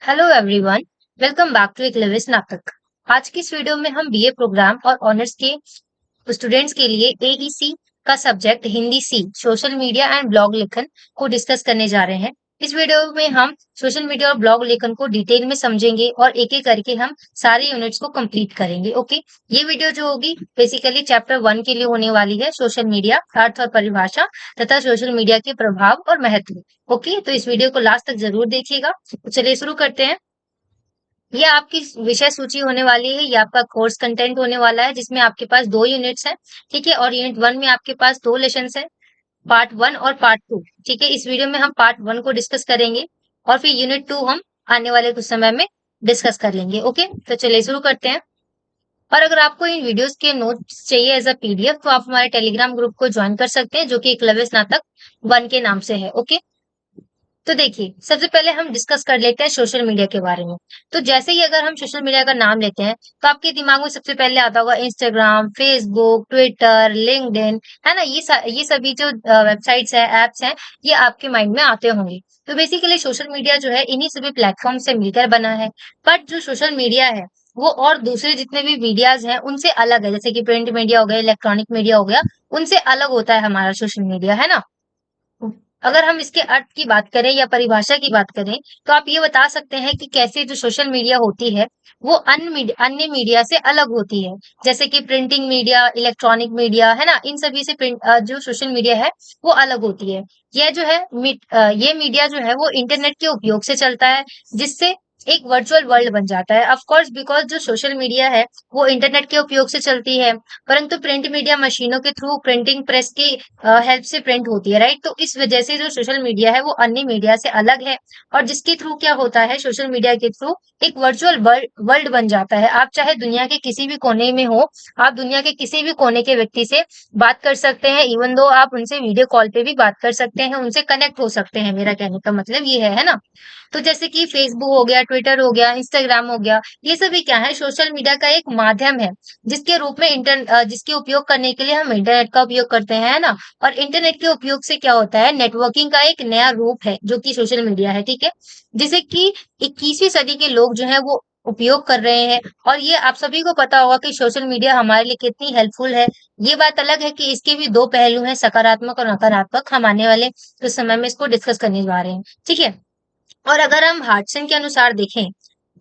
Hello everyone. Welcome back to एक लिविस नाटक। आज की इस वीडियो में हम बीए प्रोग्राम और ऑनर्स के स्टूडेंट्स के लिए एईसी का subject Hindi C social media and blog लेखन को डिस्कस करने जा रहे हैं। इस वीडियो में हम सोशल मीडिया और ब्लॉग लेखन को डिटेल में समझेंगे और एक एक करके हम सारे यूनिट्स को कंप्लीट करेंगे। ओके, ये वीडियो जो होगी बेसिकली चैप्टर 1 के लिए होने वाली है, सोशल मीडिया अर्थ और परिभाषा तथा सोशल मीडिया के प्रभाव और महत्व। ओके, तो इस वीडियो को लास्ट तक जरूर देखिएगा। तो चलिए शुरू करते हैं। ये आपकी विषय सूची होने वाली है, ये आपका कोर्स कंटेंट होने वाला है जिसमें आपके पास 2 यूनिट्स हैं। ठीक है, और यूनिट 1 में आपके पास 2 लेसन्स हैं, पार्ट 1 और पार्ट 2। ठीक है, इस वीडियो में हम पार्ट 1 को डिस्कस करेंगे और फिर यूनिट 2 हम आने वाले कुछ समय में डिस्कस कर लेंगे। ओके, तो चलिए शुरू करते हैं। और अगर आपको इन वीडियोस के नोट्स चाहिए एज अ पीडीएफ तो आप हमारे टेलीग्राम ग्रुप को ज्वाइन कर सकते हैं, जो कि एकलव्य स्नातक 1 के नाम से है। ओके, तो देखिए, सबसे पहले हम डिस्कस कर लेते हैं सोशल मीडिया के बारे में। तो जैसे ही अगर हम सोशल मीडिया का नाम लेते हैं, तो आपके दिमाग में सबसे पहले आता होगा इंस्टाग्राम, फेसबुक, ट्विटर, लिंक्डइन, है ना? ये सभी जो वेबसाइट्स हैं, ऐप्स हैं, ये आपके माइंड में आते होंगे। तो बेसिकली सोशल मीडिया जो है इन्हीं सभी प्लेटफॉर्म से मिलकर बना है। बट जो सोशल मीडिया है, वो और दूसरे जितने भी मीडियाज हैं, उनसे अलग है। जैसे कि प्रिंट मीडिया हो गया, इलेक्ट्रॉनिक मीडिया हो गया, उनसे अलग होता है हमारा सोशल मीडिया, है ना? अगर हम इसके अर्थ की बात करें या परिभाषा की बात करें, तो आप ये बता सकते हैं कि कैसे जो सोशल मीडिया होती है, वो अन्य मीडिया से अलग होती है। जैसे कि प्रिंटिंग मीडिया, इलेक्ट्रॉनिक मीडिया, है ना? इन सभी से जो सोशल मीडिया है, वो अलग होती है। यह जो है ये मीडिया जो है वो इंटरनेट के उपयोग से चलता है, जिससे एक वर्चुअल वर्ल्ड बन जाता है। ऑफ कोर्स, बिकॉज जो सोशल मीडिया है वो इंटरनेट के उपयोग से चलती है, परंतु प्रिंट मीडिया मशीनों के थ्रू प्रिंटिंग प्रेस की हेल्प से प्रिंट होती है, राइट? तो इस वजह से जो सोशल मीडिया है वो अन्य मीडिया से अलग है, और जिसके थ्रू क्या होता है, सोशल मीडिया के थ्रू एक वर्चुअल वर्ल्ड बन जाता है। आप चाहे दुनिया के किसी भी कोने में हो, आप दुनिया के किसी भी कोने के व्यक्ति से बात कर सकते हैं, इवन दो आप उनसे वीडियो कॉल पे भी बात कर सकते हैं, उनसे कनेक्ट हो सकते हैं। मेरा कहने का मतलब ये है ना? तो जैसे कि फेसबुक हो गया, ट्विटर हो गया, इंस्टाग्राम हो गया, ये सभी क्या है, सोशल मीडिया का एक माध्यम है, जिसके रूप में जिसके उपयोग करने के लिए हम इंटरनेट का उपयोग करते हैं, है ना? और इंटरनेट के उपयोग से क्या होता है, नेटवर्किंग का एक नया रूप है जो कि सोशल मीडिया है। ठीक है, जिसे कि 21वीं सदी के लोग जो है वो उपयोग कर रहे हैं। और ये आप सभी को पता होगा कि सोशल मीडिया हमारे लिए कितनी हेल्पफुल है। ये बात अलग है कि इसके भी 2 पहलू हैं, सकारात्मक और नकारात्मक। हम आने वाले कुछ समय में इसको डिस्कस करने जा रहे हैं। ठीक है, और अगर हम हार्टसन के अनुसार देखें,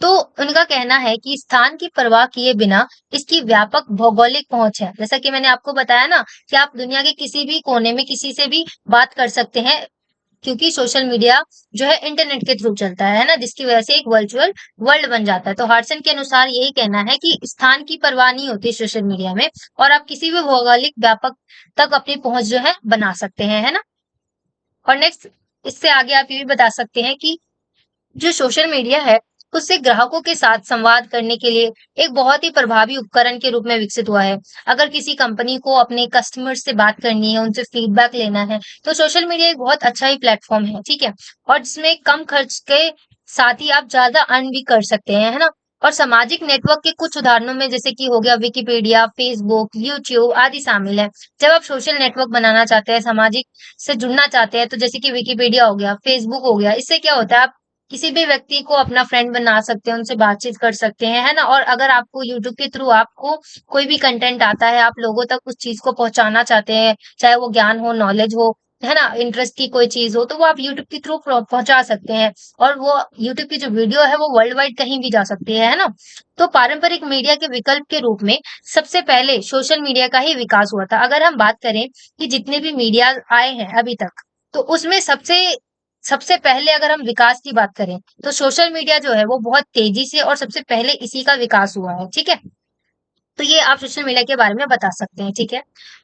तो उनका कहना है कि स्थान की परवाह किए बिना इसकी व्यापक भौगोलिक पहुंच है। जैसा कि मैंने आपको बताया ना कि आप दुनिया के किसी भी कोने में किसी से भी बात कर सकते हैं, क्योंकि सोशल मीडिया जो है इंटरनेट के थ्रू चलता है ना? जिसकी वजह से एक वर्चुअल वर्ल्ड बन जाता है। तो हार्टसन के अनुसार यही कहना है कि स्थान की परवाह नहीं होती सोशल मीडिया में, और आप किसी भी भौगोलिक व्यापक तक अपनी पहुंच जो है बना सकते हैं, है ना? और नेक्स्ट, इससे आगे आप ये भी बता सकते हैं कि जो सोशल मीडिया है, उससे ग्राहकों के साथ संवाद करने के लिए एक बहुत ही प्रभावी उपकरण के रूप में विकसित हुआ है। अगर किसी कंपनी को अपने कस्टमर से बात करनी है, उनसे फीडबैक लेना है, तो सोशल मीडिया एक बहुत अच्छा ही प्लेटफॉर्म है। ठीक है, और जिसमें कम खर्च के साथ ही आप ज्यादा अर्न भी कर सकते हैं, है ना? और सामाजिक नेटवर्क के कुछ उदाहरणों में जैसे कि हो गया विकिपीडिया, फेसबुक, यूट्यूब आदि शामिल है। जब आप सोशल नेटवर्क बनाना चाहते हैं, सामाजिक से जुड़ना चाहते हैं, तो जैसे कि विकिपीडिया हो गया, फेसबुक हो गया, इससे क्या होता है, आप किसी भी व्यक्ति को अपना फ्रेंड बना सकते हैं, उनसे बातचीत कर सकते हैं, है ना? और अगर आपको यूट्यूब के थ्रू आपको कोई भी कंटेंट आता है, आप लोगों तक उस चीज को पहुंचाना चाहते हैं, चाहे वो ज्ञान हो, नॉलेज हो, है ना, इंटरेस्ट की कोई चीज हो, तो वो आप यूट्यूब के थ्रू पहुंचा सकते हैं। और वो यूट्यूब की जो वीडियो है वो वर्ल्ड वाइड कहीं भी जा सकती है ना? तो पारंपरिक मीडिया के विकल्प के रूप में सबसे पहले सोशल मीडिया का ही विकास हुआ था। अगर हम बात करें कि जितने भी मीडिया आए हैं अभी तक, तो उसमें सबसे सबसे पहले अगर हम विकास की बात करें, तो सोशल मीडिया जो है वो बहुत तेजी से और सबसे पहले इसी का विकास हुआ है। ठीक है, तो ये आप सोशल मीडिया के बारे में बता सकते हैं। ठीक है,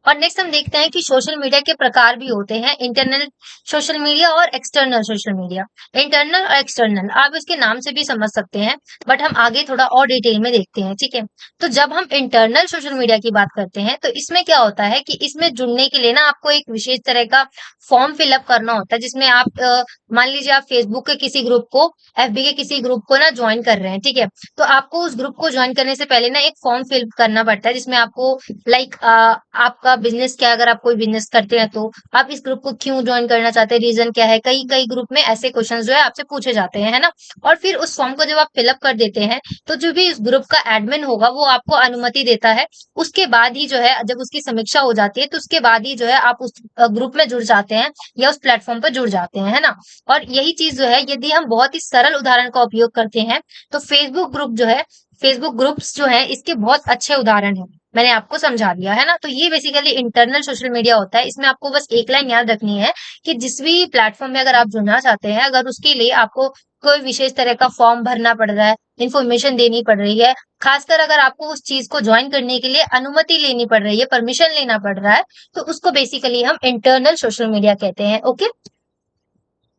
और नेक्स्ट हम देखते हैं कि सोशल मीडिया के प्रकार भी होते हैं, इंटरनल सोशल मीडिया और एक्सटर्नल सोशल मीडिया। इंटरनल और एक्सटर्नल आप इसके नाम से भी समझ सकते हैं, बट हम आगे थोड़ा और डिटेल में देखते हैं। ठीक है, तो जब हम इंटरनल सोशल मीडिया की बात करते हैं, तो इसमें क्या होता है कि इसमें जुड़ने के लिए ना आपको एक विशेष तरह का फॉर्म फिलअप करना होता है, जिसमें आप मान लीजिए आप फेसबुक के किसी ग्रुप को, एफबी के किसी ग्रुप को ना ज्वाइन कर रहे हैं। ठीक है, तो आपको उस ग्रुप को ज्वाइन करने से पहले ना एक फॉर्म फिल करना पड़ता है, जिसमें आपको लाइक आपका बिजनेस क्या है, अगर आप कोई बिजनेस करते हैं तो आप इस ग्रुप को क्यों ज्वाइन करना चाहते हैं, रीजन क्या है, कई कई ग्रुप में ऐसे क्वेश्चन जो है आपसे पूछे जाते हैं, है ना। और फिर उस फॉर्म को जब आप फिलअप कर देते हैं तो जो भी इस ग्रुप का एडमिन होगा वो आपको अनुमति देता है। उसके बाद ही जो है जब उसकी समीक्षा हो जाती है तो उसके बाद ही जो है आप उस ग्रुप में जुड़ जाते हैं या उस प्लेटफॉर्म पर जुड़ जाते हैं, है ना। और यही चीज जो है यदि हम बहुत ही सरल उदाहरण का उपयोग करते हैं तो फेसबुक ग्रुप जो है, फेसबुक ग्रुप्स जो है इसके बहुत अच्छे उदाहरण हैं। मैंने आपको समझा दिया है ना। तो ये बेसिकली इंटरनल सोशल मीडिया होता है। इसमें आपको बस एक लाइन याद रखनी है कि जिस भी प्लेटफॉर्म में अगर आप जुड़ना चाहते हैं, अगर उसके लिए आपको कोई विशेष तरह का फॉर्म भरना पड़ रहा है, इन्फॉर्मेशन देनी पड़ रही है, खासकर अगर आपको उस चीज को ज्वाइन करने के लिए अनुमति लेनी पड़ रही है, परमिशन लेना पड़ रहा है, तो उसको बेसिकली हम इंटरनल सोशल मीडिया कहते हैं। ओके।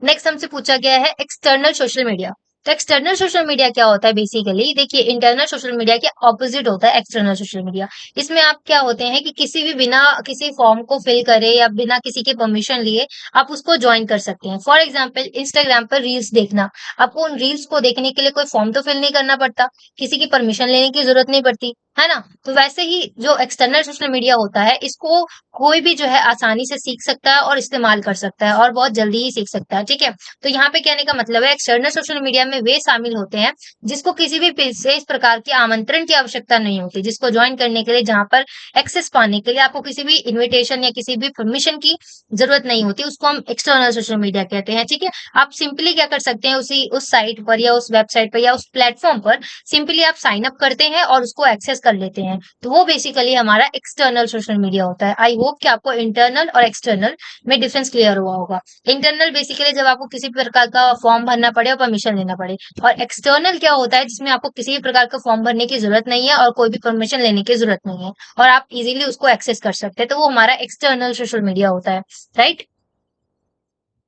नेक्स्ट हमसे पूछा गया है एक्सटर्नल सोशल मीडिया। तो एक्सटर्नल सोशल मीडिया क्या होता है, बेसिकली देखिए इंटरनल सोशल मीडिया के ऑपोजिट होता है एक्सटर्नल सोशल मीडिया। इसमें आप क्या होते हैं कि किसी भी बिना किसी फॉर्म को फिल करे या बिना किसी के परमिशन लिए आप उसको ज्वाइन कर सकते हैं। फॉर एग्जाम्पल इंस्टाग्राम पर रील्स देखना, आपको उन रील्स को देखने के लिए कोई फॉर्म तो फिल नहीं करना पड़ता, किसी की परमिशन लेने की जरूरत नहीं पड़ती, है ना। तो वैसे ही जो एक्सटर्नल सोशल मीडिया होता है इसको कोई भी जो है आसानी से सीख सकता है और इस्तेमाल कर सकता है और बहुत जल्दी ही सीख सकता है, ठीक है। तो यहाँ पे कहने का मतलब है एक्सटर्नल सोशल मीडिया में वे शामिल होते हैं जिसको किसी भी विशेष प्रकार के आमंत्रण की आवश्यकता नहीं होती, जिसको ज्वाइन करने के लिए, जहां पर एक्सेस पाने के लिए आपको किसी भी इन्विटेशन या किसी भी परमिशन की जरूरत नहीं होती, उसको हम एक्सटर्नल सोशल मीडिया कहते हैं, ठीक है। आप सिंपली क्या कर सकते हैं, उसी उस साइट पर या उस वेबसाइट पर या उस प्लेटफॉर्म पर सिंपली आप साइन अप करते हैं और उसको एक्सेस कर लेते हैं। तो वो बेसिकली हमारा एक्सटर्नल सोशल मीडिया होता है। आई होप कि आपको इंटरनल और एक्सटर्नल में डिफरेंस क्लियर हुआ होगा। इंटरनल बेसिकली जब आपको किसी भी प्रकार का फॉर्म भरना पड़े और परमिशन लेना पड़े, और एक्सटर्नल क्या होता है जिसमें आपको किसी भी प्रकार का फॉर्म भरने की जरूरत नहीं है और कोई भी परमिशन लेने की जरूरत नहीं है और आप इजीली उसको एक्सेस कर सकते हैं। तो वो हमारा एक्सटर्नल सोशल मीडिया होता है, राइट।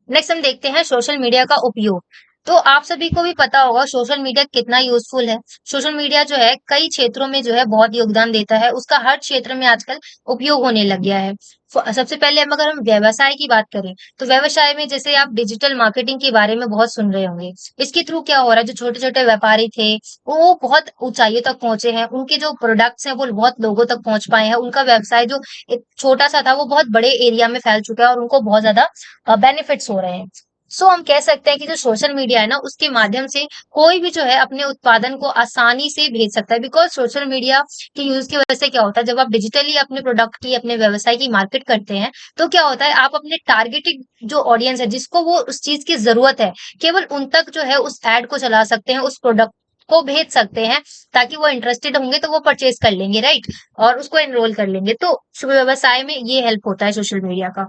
नेक्स्ट हम देखते हैं सोशल मीडिया का उपयोग। तो आप सभी को भी पता होगा सोशल मीडिया कितना यूजफुल है। सोशल मीडिया जो है कई क्षेत्रों में जो है बहुत योगदान देता है, उसका हर क्षेत्र में आजकल उपयोग होने लग गया है। सबसे पहले हम अगर हम व्यवसाय की बात करें तो व्यवसाय में जैसे आप डिजिटल मार्केटिंग के बारे में बहुत सुन रहे होंगे। इसके थ्रू क्या हो रहा है, जो छोटे छोटे व्यापारी थे वो बहुत ऊंचाइयों तक पहुंचे हैं, उनके जो प्रोडक्ट्स हैं वो बहुत लोगों तक पहुंच पाए हैं, उनका व्यवसाय जो एक छोटा सा था वो बहुत बड़े एरिया में फैल चुका है और उनको बहुत ज्यादा बेनिफिट्स हो रहे हैं। सो हम कह सकते हैं कि जो सोशल मीडिया है ना उसके माध्यम से कोई भी जो है अपने उत्पादन को आसानी से भेज सकता है, बिकॉज सोशल मीडिया के यूज की वजह से क्या होता है, जब आप डिजिटली अपने प्रोडक्ट की, अपने व्यवसाय की मार्केट करते हैं तो क्या होता है, आप अपने टारगेटेड जो ऑडियंस है जिसको वो उस चीज की जरूरत है, केवल उन तक जो है उस एड को चला सकते हैं, उस प्रोडक्ट को भेज सकते हैं, ताकि वो इंटरेस्टेड होंगे तो वो परचेज कर लेंगे, राइट, और उसको एनरोल कर लेंगे। तो व्यवसाय में ये हेल्प होता है सोशल मीडिया का।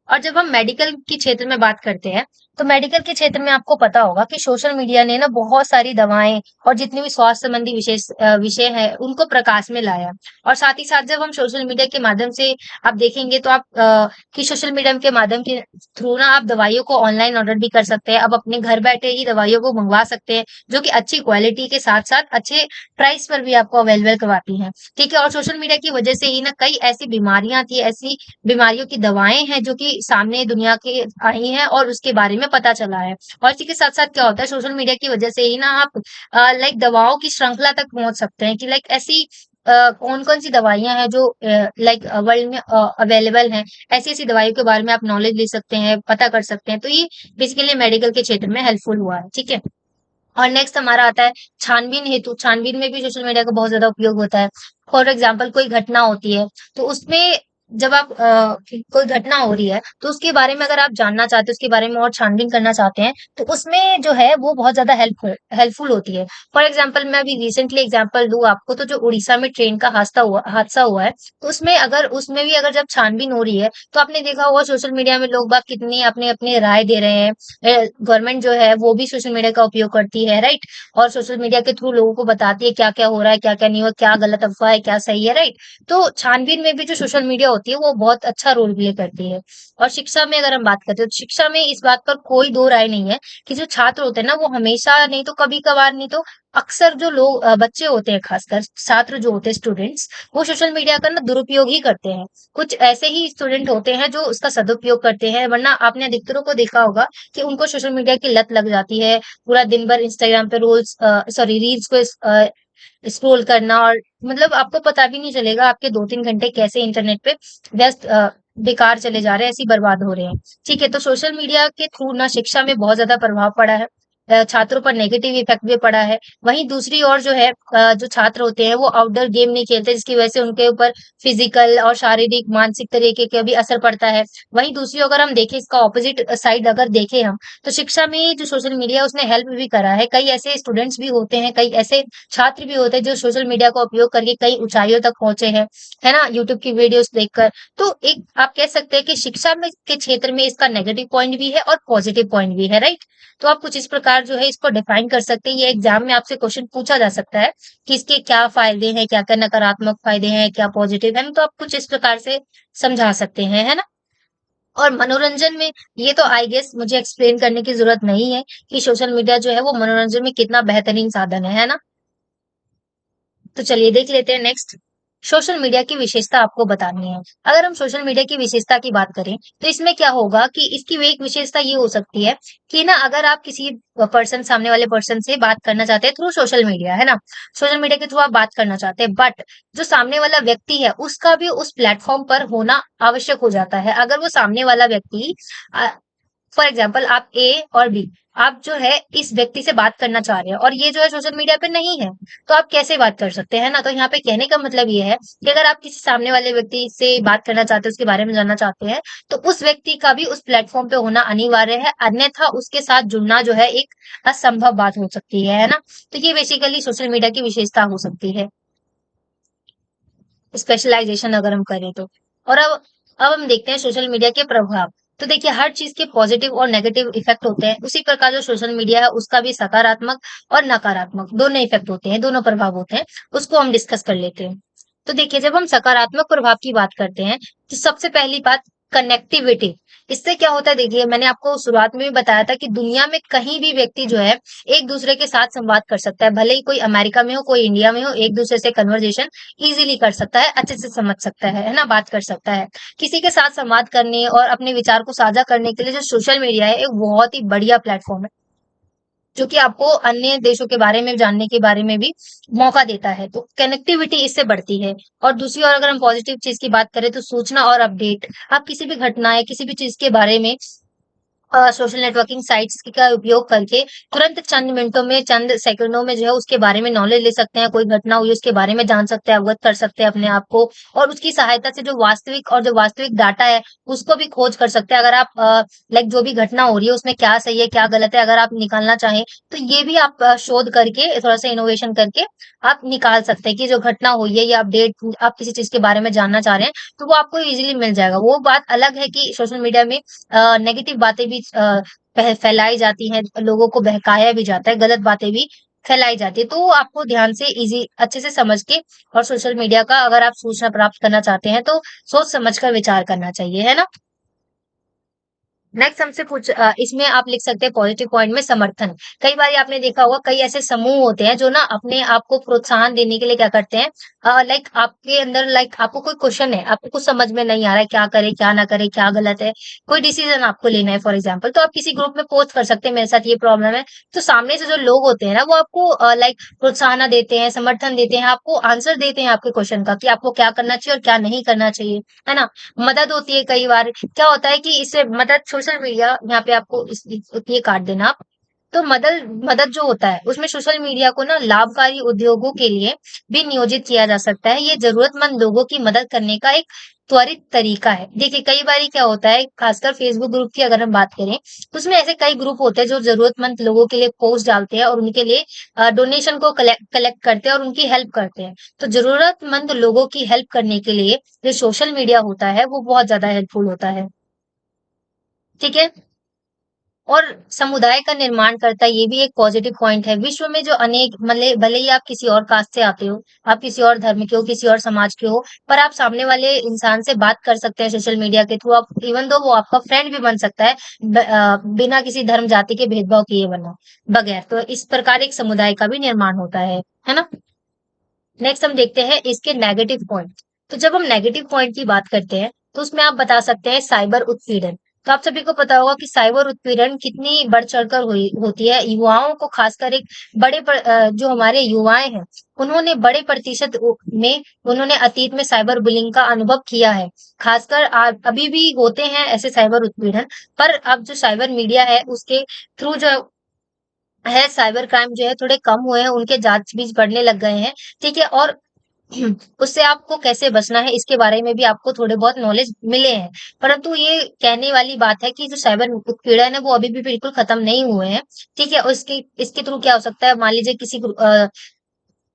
और जब हम मेडिकल के क्षेत्र में बात करते हैं तो मेडिकल के क्षेत्र में आपको पता होगा कि सोशल मीडिया ने ना बहुत सारी दवाएं और जितनी भी स्वास्थ्य संबंधी विशेष विषय है उनको प्रकाश में लाया। और साथ ही साथ जब हम सोशल मीडिया के माध्यम से आप देखेंगे तो आप कि सोशल मीडिया के माध्यम के थ्रू ना आप दवाइयों को ऑनलाइन ऑर्डर भी कर सकते हैं, आप अपने घर बैठे ही दवाइयों को मंगवा सकते हैं जो कि अच्छी क्वालिटी के साथ साथ अच्छे प्राइस पर भी आपको अवेलेबल करवाती हैं, ठीक है। और सोशल मीडिया की वजह से ही ना कई ऐसी बीमारियां थी, ऐसी बीमारियों की दवाएं हैं जो कि सामने दुनिया के आई हैं और उसके बारे में पता चला है। और इसी के साथ साथ क्या होता है, सोशल मीडिया की वजह से ही ना आप लाइक दवाओं की श्रृंखला तक पहुंच सकते हैं कि लाइक ऐसी कौन कौन सी दवाइयां हैं जो लाइक वर्ल्ड में अवेलेबल हैं, ऐसी ऐसी दवाइयों के बारे में आप नॉलेज ले सकते हैं, पता कर सकते हैं। तो ये बेसिकली मेडिकल के क्षेत्र में हेल्पफुल हुआ है, ठीक है। और नेक्स्ट हमारा आता है छानबीन हेतु। छानबीन में भी सोशल मीडिया का बहुत ज्यादा उपयोग होता है। फॉर एग्जाम्पल कोई घटना होती है तो उसमें जब आप कोई घटना हो रही है तो उसके बारे में अगर आप जानना चाहते हैं, उसके बारे में और छानबीन करना चाहते हैं तो उसमें जो है वो बहुत ज्यादा हेल्पफुल होती है। फॉर एग्जाम्पल मैं अभी रिसेंटली एग्जाम्पल दूं आपको, तो जो उड़ीसा में ट्रेन का हादसा हुआ है, तो उसमें भी अगर जब छानबीन हो रही है तो आपने देखा होगा सोशल मीडिया में लोग बाग कितनी अपने अपने राय दे रहे हैं। गवर्नमेंट जो है वो भी सोशल मीडिया का उपयोग करती है, राइट, और सोशल मीडिया के थ्रू लोगों को बताती है क्या क्या हो रहा है, क्या क्या नहीं हो, क्या गलत अफवाह है, क्या सही है, राइट। तो छानबीन में भी जो सोशल मीडिया होती है वो बहुत अच्छा रोल प्ले करती है। और शिक्षा में अगर हम बात करते हैं तो शिक्षा में इस बात पर कोई दो राय नहीं है कि जो छात्र होते हैं ना वो हमेशा नहीं तो कभी कभार, नहीं तो अक्सर जो लोग बच्चे होते हैं, खासकर छात्र जो होते हैं, स्टूडेंट्स, वो सोशल मीडिया का ना दुरुपयोग ही करते हैं। कुछ ऐसे ही स्टूडेंट होते हैं जो उसका सदुपयोग करते हैं, वरना आपने अधिकतरों को देखा होगा कि उनको सोशल मीडिया की लत लग जाती है, पूरा दिन भर इंस्टाग्राम पे रील्स को स्क्रॉल करना, और मतलब आपको पता भी नहीं चलेगा आपके 2-3 घंटे कैसे इंटरनेट पे व्यस्त बेकार चले जा रहे हैं, ऐसे ही बर्बाद हो रहे हैं। ठीक है, तो सोशल मीडिया के थ्रू ना शिक्षा में बहुत ज़्यादा प्रभाव पड़ा है। छात्रों पर नेगेटिव इफ़ेक्ट भी पड़ा है। वहीं दूसरी ओर जो है जो छात्र होते हैं वो आउटडोर गेम नहीं खेलते, जिसकी वजह से उनके ऊपर फिज़िकल और शारीरिक, मानसिक तरीके का भी असर पड़ता है। वहीं दूसरी अगर हम देखें, इसका ऑपोज़िट साइड अगर देखें हम, तो शिक्षा में जो सोशल मीडिया है उसने हेल्प भी करा है। कई ऐसे स्टूडेंट्स भी होते हैं, कई ऐसे छात्र भी होते हैं जो सोशल मीडिया का उपयोग करके कई ऊँचाइयों तक पहुँचे हैं, है ना? यूट्यूब की वीडियोज़ देखकर। तो एक आप कह सकते हैं कि शिक्षा में के क्षेत्र में इसका नेगेटिव पॉइंट भी है और पॉजिटिव पॉइंट भी है, राइट? तो आप कुछ इस प्रकार जो है इसको डिफाइन कर सकते हैं। ये एग्जाम में आपसे क्वेश्चन पूछा जा सकता है कि इसके क्या फायदे हैं, क्या-क्या नकारात्मक फायदे हैं, क्या पॉजिटिव है, तो आप कुछ इस प्रकार से समझा सकते हैं, है ना? और मनोरंजन में ये तो आई गेस मुझे एक्सप्लेन करने की ज़रूरत नहीं है कि सोशल मीडिया जो है वो मनोरंजन में कितना बेहतरीन साधन है ना? तो चलिए देख लेते हैं नेक्स्ट। सोशल मीडिया की विशेषता आपको बतानी है। अगर हम सोशल मीडिया की विशेषता की बात करें, तो इसमें क्या होगा कि इसकी एक विशेषता ये हो सकती है कि ना अगर आप किसी पर्सन सामने वाले पर्सन से बात करना चाहते हैं थ्रू सोशल मीडिया, है ना? सोशल मीडिया के थ्रू आप बात करना चाहते हैं, बट जो सामने वाला व्यक्ति है उसका भी उस प्लेटफ़ॉर्म पर होना आवश्यक हो जाता है। अगर वो सामने वाला व्यक्ति अ, फॉर एग्जाम्पल आप ए और बी, आप जो है इस व्यक्ति से बात करना चाह रहे हैं और ये जो है सोशल मीडिया पे नहीं है, तो आप कैसे बात कर सकते हैं ना? तो यहाँ पे कहने का मतलब ये है कि अगर आप किसी सामने वाले व्यक्ति से बात करना चाहते हैं, उसके बारे में जानना चाहते हैं, तो उस व्यक्ति का भी उस प्लेटफॉर्म पे होना अनिवार्य है, अन्यथा उसके साथ जुड़ना जो है एक असंभव बात हो सकती है ना? तो ये बेसिकली सोशल मीडिया की विशेषता हो सकती है, स्पेशलाइजेशन अगर हम करें तो। और अब हम देखते हैं सोशल मीडिया के प्रभाव। तो देखिए हर चीज के पॉजिटिव और नेगेटिव इफेक्ट होते हैं, उसी प्रकार जो सोशल मीडिया है उसका भी सकारात्मक और नकारात्मक दोनों इफेक्ट होते हैं, दोनों प्रभाव होते हैं। उसको हम डिस्कस कर लेते हैं। तो देखिए जब हम सकारात्मक प्रभाव की बात करते हैं, तो सबसे पहली बात कनेक्टिविटी। इससे क्या होता है, देखिए मैंने आपको शुरुआत में भी बताया था कि दुनिया में कहीं भी व्यक्ति जो है एक दूसरे के साथ संवाद कर सकता है, भले ही कोई अमेरिका में हो, कोई इंडिया में हो, एक दूसरे से कन्वर्जेशन इजीली कर सकता है, अच्छे से समझ सकता है ना? बात कर सकता है। किसी के साथ संवाद करने और अपने विचार को साझा करने के लिए जो सोशल मीडिया है, एक बहुत ही बढ़िया प्लेटफ़ॉर्म है, जो कि आपको अन्य देशों के बारे में जानने के बारे में भी मौका देता है। तो कनेक्टिविटी इससे बढ़ती है। और दूसरी ओर अगर हम पॉजिटिव चीज़ की बात करें तो सूचना और अपडेट। आप किसी भी घटना या किसी भी चीज़ के बारे में सोशल नेटवर्किंग साइट्स का उपयोग करके तुरंत चंद मिनटों में, चंद सेकंडों में जो है उसके बारे में नॉलेज ले सकते हैं, कोई घटना हुई उसके बारे में जान सकते हैं, अवगत कर सकते हैं अपने आप को, और उसकी सहायता से जो वास्तविक डाटा है, उसको भी खोज कर सकते हैं। अगर आप लाइक जो भी घटना हो रही है उसमें क्या सही है, क्या गलत है, अगर आप निकालना चाहें, तो ये भी आप शोध करके थोड़ा-सा इनोवेशन करके आप निकाल सकते हैं कि जो घटना हुई है या अपडेट आप किसी चीज़ के बारे में जानना चाह रहे हैं, तो वो आपको ईज़िली मिल जाएगा। वो बात अलग है कि सोशल मीडिया में नेगेटिव बातें भी फैलाई जाती हैं, लोगों को बहकाया भी जाता है, गलत बातें भी फैलाई जाती है। तो वो आपको ध्यान से अच्छे से समझ के और सोशल मीडिया का अगर आप सूचना प्राप्त करना चाहते हैं, तो सोच समझ कर विचार करना चाहिए, है ना? नेक्स्ट हमसे इसमें आप लिख सकते हैं पॉजिटिव पॉइंट में समर्थन। कई बार आपने देखा होगा कई ऐसे समूह होते हैं जो ना अपने आप को प्रोत्साहन देने के लिए क्या करते हैं, लाइक आपके अंदर लाइक आपको कोई क्वेश्चन है, आपको कुछ समझ में नहीं आ रहा है, क्या करें, क्या ना करें, क्या गलत है, कोई डिसीजन आपको लेना है फॉर एग्जाम्पल, तो आप किसी ग्रुप में पोस्ट कर सकते हैं मेरे साथ ये प्रॉब्लम है। तो सामने से जो लोग होते हैं ना वो आपको लाइक प्रोत्साहन देते हैं, समर्थन देते हैं, आपको आंसर देते हैं आपके क्वेश्चन का कि आपको क्या करना चाहिए और क्या नहीं करना चाहिए, है ना? मदद होती है कई बार। क्या होता है कि इससे मदद सोशल मीडिया यहाँ पे आपको ये काट देना आप। तो मदद जो होता है उसमें सोशल मीडिया को ना लाभकारी उद्योगों के लिए भी नियोजित किया जा सकता है। ये जरूरतमंद लोगों की मदद करने का एक त्वरित तरीका है। देखिए कई बारी क्या होता है, खासकर फेसबुक ग्रुप की अगर हम बात करें, तो उसमें ऐसे कई ग्रुप होते हैं जो जरूरतमंद लोगों के लिए पोस्ट डालते हैं और उनके लिए डोनेशन को कलेक्ट कलेक्ट करते हैं और उनकी हेल्प करते हैं। तो जरूरतमंद लोगों की हेल्प करने के लिए जो सोशल मीडिया होता है वो बहुत ज्यादा हेल्पफुल होता है। ठीक है। और समुदाय का निर्माण करता है, ये भी एक पॉजिटिव पॉइंट है। विश्व में जो अनेक भले भले ही आप किसी और कास्ट से आते हो, आप किसी और धर्म के हो, किसी और समाज के हो, पर आप सामने वाले इंसान से बात कर सकते हैं सोशल मीडिया के थ्रू। आप इवन दो वो आपका फ्रेंड भी बन सकता है, बिना किसी धर्म जाति के भेदभाव किए बना बगैर। तो इस प्रकार एक समुदाय का भी निर्माण होता है ना? नेक्स्ट हम देखते हैं इसके नेगेटिव पॉइंट। तो जब हम नेगेटिव पॉइंट की बात करते हैं, तो उसमें आप बता सकते हैं साइबर उत्पीड़न। तो आप सभी को पता होगा कि साइबर उत्पीड़न कितनी बढ़ चढ़कर हुई होती है। युवाओं को खासकर एक जो हमारे युवाएं हैं, उन्होंने बड़े प्रतिशत में उन्होंने अतीत में साइबर बुलिंग का अनुभव किया है। खासकर अभी भी होते हैं ऐसे साइबर उत्पीड़न, पर अब जो साइबर मीडिया है उसके थ्रू जो है साइबर क्राइम जो है थोड़े कम हुए हैं, उनके जांच बीच बढ़ने लग गए हैं। ठीक है, और उससे आपको कैसे बचना है इसके बारे में भी आपको थोड़े बहुत नॉलेज मिले हैं। परंतु ये कहने वाली बात है कि जो साइबर उत्पीड़न है वो अभी भी बिल्कुल खत्म नहीं हुए हैं। ठीक है, और इसके इसके थ्रू क्या हो सकता है, मान लीजिए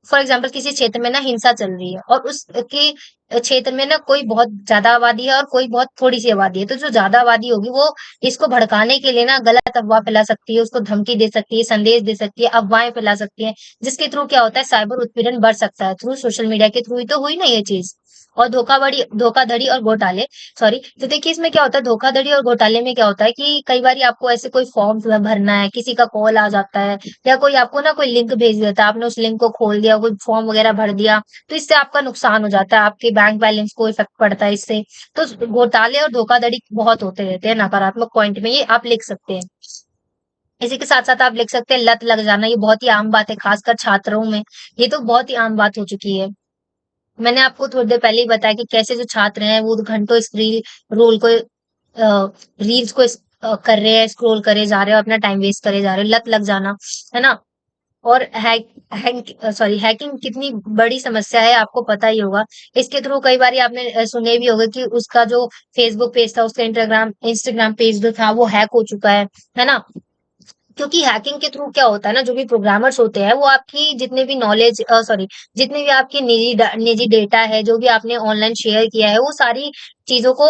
फॉर एग्जाम्पल किसी क्षेत्र में ना हिंसा चल रही है और उसके क्षेत्र में ना कोई बहुत ज्यादा आबादी है और कोई बहुत थोड़ी सी आबादी है, तो जो ज्यादा आबादी होगी वो इसको भड़काने के लिए ना गलत अफवाह फैला सकती है, उसको धमकी दे सकती है, संदेश दे सकती है, अफवाहें फैला सकती है, जिसके थ्रू क्या होता है साइबर उत्पीड़न बढ़ सकता है। थ्रू सोशल मीडिया के थ्रू ही तो हुई ना ये चीज। और धोखाधड़ी और घोटाले, सॉरी, तो देखिए इसमें क्या होता है, धोखाधड़ी और घोटाले में क्या होता है कि कई बार आपको ऐसे कोई फॉर्म भरना है, किसी का कॉल आ जाता है या कोई आपको ना कोई लिंक भेज देता है, आपने उस लिंक को खोल दिया, कोई फॉर्म वगैरह भर दिया, तो इससे आपका नुकसान हो जाता है, आपके बैंक बैलेंस को इफेक्ट पड़ता है इससे। तो घोटाले और धोखाधड़ी बहुत होते रहते हैं नकारात्मक पॉइंट में, ये आप लिख सकते हैं। इसी के साथ साथ आप लिख सकते हैं लत लग जाना, ये बहुत ही आम बात है खासकर छात्रों में, ये तो बहुत ही आम बात हो चुकी है। मैंने आपको थोड़ी देर पहले ही बताया कि कैसे जो छात्र हैं वो घंटों रोल को रील्स को कर रहे हैं, स्क्रॉल करे जा रहे हैं, अपना टाइम वेस्ट करे जा रहे हैं, लत लग जाना, है ना। और हैकिंग कितनी बड़ी समस्या है आपको पता ही होगा। इसके थ्रू कई बार आपने सुने भी होगा कि उसका जो फेसबुक पेज था, उसका इंस्टाग्राम पेज जो था वो हैक हो चुका है ना। क्योंकि हैकिंग के थ्रू क्या होता है ना, जो भी प्रोग्रामर्स होते हैं वो आपकी जितने भी नॉलेज सॉरी जितने भी आपकी निजी डेटा है, जो भी आपने ऑनलाइन शेयर किया है, वो सारी चीजों को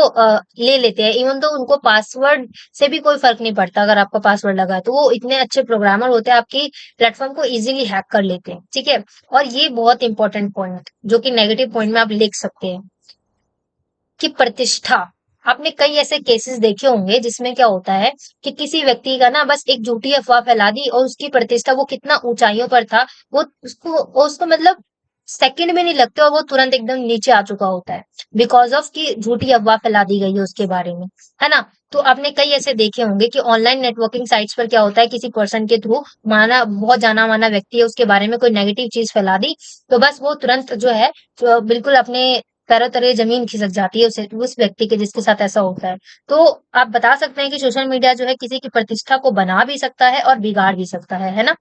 ले लेते हैं। इवन तो उनको पासवर्ड से भी कोई फर्क नहीं पड़ता, अगर आपका पासवर्ड लगा है तो वो इतने अच्छे प्रोग्रामर होते हैं, आपकी प्लेटफॉर्म को इजीली हैक कर लेते हैं। ठीक है, और ये बहुत इंपॉर्टेंट पॉइंट जो कि नेगेटिव पॉइंट में आप लिख सकते हैं कि प्रतिष्ठा। आपने कई ऐसे केसेस देखे होंगे जिसमें क्या होता है कि किसी व्यक्ति का ना बस एक झूठी अफवाह फैला दी और उसकी प्रतिष्ठा वो कितना ऊंचाइयों पर था, वो उसको मतलब सेकंड में नहीं लगते और वो तुरंत एकदम नीचे आ चुका होता है, बिकॉज ऑफ कि झूठी अफवाह फैला दी गई है उसके बारे में, है ना। तो आपने कई ऐसे देखे होंगे कि ऑनलाइन नेटवर्किंग साइट्स पर क्या होता है, किसी पर्सन के थ्रू माना बहुत जाना माना व्यक्ति है, उसके बारे में कोई नेगेटिव चीज फैला दी, तो बस वो तुरंत जो है जो बिल्कुल अपने पैरों तले जमीन खिसक जाती है उस व्यक्ति के जिसके साथ ऐसा होता है। तो आप बता सकते हैं कि सोशल मीडिया जो है किसी की प्रतिष्ठा को बना भी सकता है और बिगाड़ भी सकता है ना।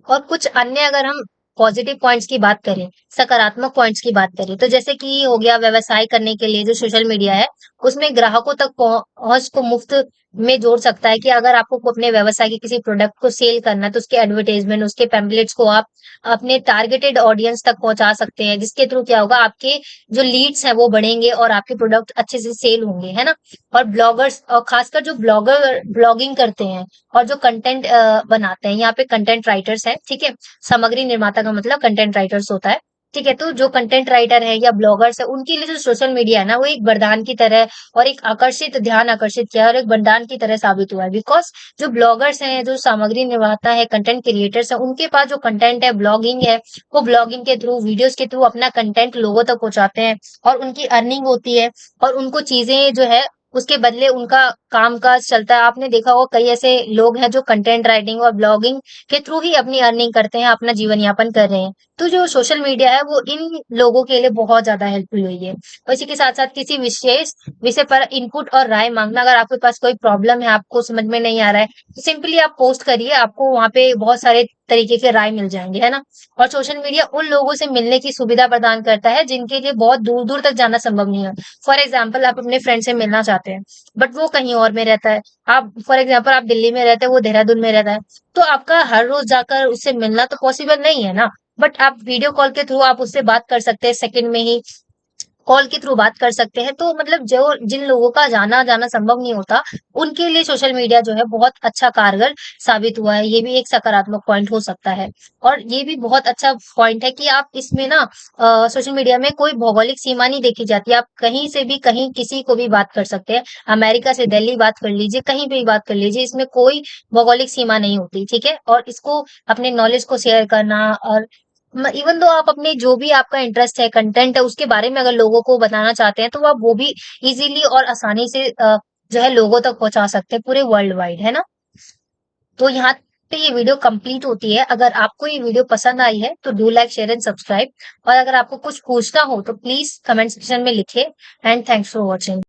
और कुछ अन्य अगर हम पॉजिटिव पॉइंट्स की बात करें, सकारात्मक पॉइंट्स की बात करें, तो जैसे कि हो गया व्यवसाय करने के लिए जो सोशल मीडिया है, उसमें ग्राहकों तक पहुंच को मुफ्त में जोड़ सकता है कि अगर आपको अपने व्यवसाय के किसी प्रोडक्ट को सेल करना है तो उसके एडवर्टाइजमेंट, उसके पैम्पलेट्स को आप अपने टारगेटेड ऑडियंस तक पहुंचा सकते हैं, जिसके थ्रू क्या होगा, आपके जो लीड्स हैं वो बढ़ेंगे और आपके प्रोडक्ट अच्छे से सेल होंगे, है ना। और ब्लॉगर्स और खासकर जो ब्लॉगिंग करते हैं और जो कंटेंट बनाते हैं, यहाँ पे कंटेंट राइटर्स हैं, ठीक है। सामग्री निर्माता का मतलब कंटेंट राइटर्स होता है। ठीक है, तो जो कंटेंट राइटर है या ब्लॉगर्स है, उनके लिए जो सोशल मीडिया है ना, वो एक वरदान की तरह और एक ध्यान आकर्षित किया और एक वरदान की तरह साबित हुआ है। बिकॉज जो ब्लॉगर्स हैं, जो सामग्री निर्माता है, कंटेंट क्रिएटर्स है, उनके पास जो कंटेंट है, ब्लॉगिंग है, वो ब्लॉगिंग के थ्रू, वीडियोस के थ्रू अपना कंटेंट लोगों तक पहुंचाते हैं और उनकी अर्निंग होती है और उनको चीजें जो है उसके बदले उनका काम-काज चलता है। आपने देखा होगा कई ऐसे लोग हैं जो कंटेंट राइटिंग और ब्लॉगिंग के थ्रू ही अपनी अर्निंग करते हैं, अपना जीवन यापन कर रहे हैं। तो जो सोशल मीडिया है वो इन लोगों के लिए बहुत ज़्यादा हेल्पफुल हुई है। और इसी के साथ-साथ किसी विशेष विषय पर इनपुट और राय माँगना, अगर आपके पास कोई प्रॉब्लम है, आपको समझ में नहीं आ रहा है, तो सिंपली आप पोस्ट करिए, आपको वहाँ पे बहुत सारे तरीके के राय मिल जाएँगे, है ना? और सोशल मीडिया उन लोगों से मिलने की सुविधा प्रदान करता है जिनके लिए बहुत दूर-दूर तक जाना संभव नहीं है। फॉर एग्जाम्पल आप अपने फ्रेंड से मिलना चाहते हैं, बट वो कहीं और में रहता है। आप फॉर एग्जाम्पल आप दिल्ली में रहते हैं, वो देहरादून में रहता है। तो आपका हर रोज जाकर उससे मिलना तो पॉसिबल नहीं है ना। बट आप वीडियो कॉल के थ्रू आप उससे बात कर सकते हैं, सेकंड में ही कॉल के थ्रू बात कर सकते हैं। तो मतलब जो जिन लोगों का जाना जाना संभव नहीं होता, उनके लिए सोशल मीडिया जो है बहुत अच्छा कारगर साबित हुआ है। ये भी एक सकारात्मक पॉइंट हो सकता है। और ये भी बहुत अच्छा पॉइंट है कि आप इसमें ना सोशल मीडिया में कोई भौगोलिक सीमा नहीं देखी जाती। आप कहीं से भी कहीं किसी को भी बात कर सकते हैं। अमेरिका से दिल्ली बात कर लीजिए, कहीं पे भी बात कर लीजिए, इसमें कोई भौगोलिक सीमा नहीं होती, ठीक है। और इसको अपने नॉलेज को शेयर करना और इवन दो आप अपने जो भी आपका इंटरेस्ट है, कंटेंट है, उसके बारे में अगर लोगों को बताना चाहते हैं, तो आप वो भी इजीली और आसानी से जो है लोगों तक पहुंचा सकते हैं पूरे वर्ल्ड वाइड, है ना? तो यहाँ पे ये वीडियो कंप्लीट होती है। अगर आपको ये वीडियो पसंद आई है तो do like, share and subscribe. और अगर आपको कुछ पूछना हो तो प्लीज कमेंट सेक्शन में लिखे। And thanks for watching.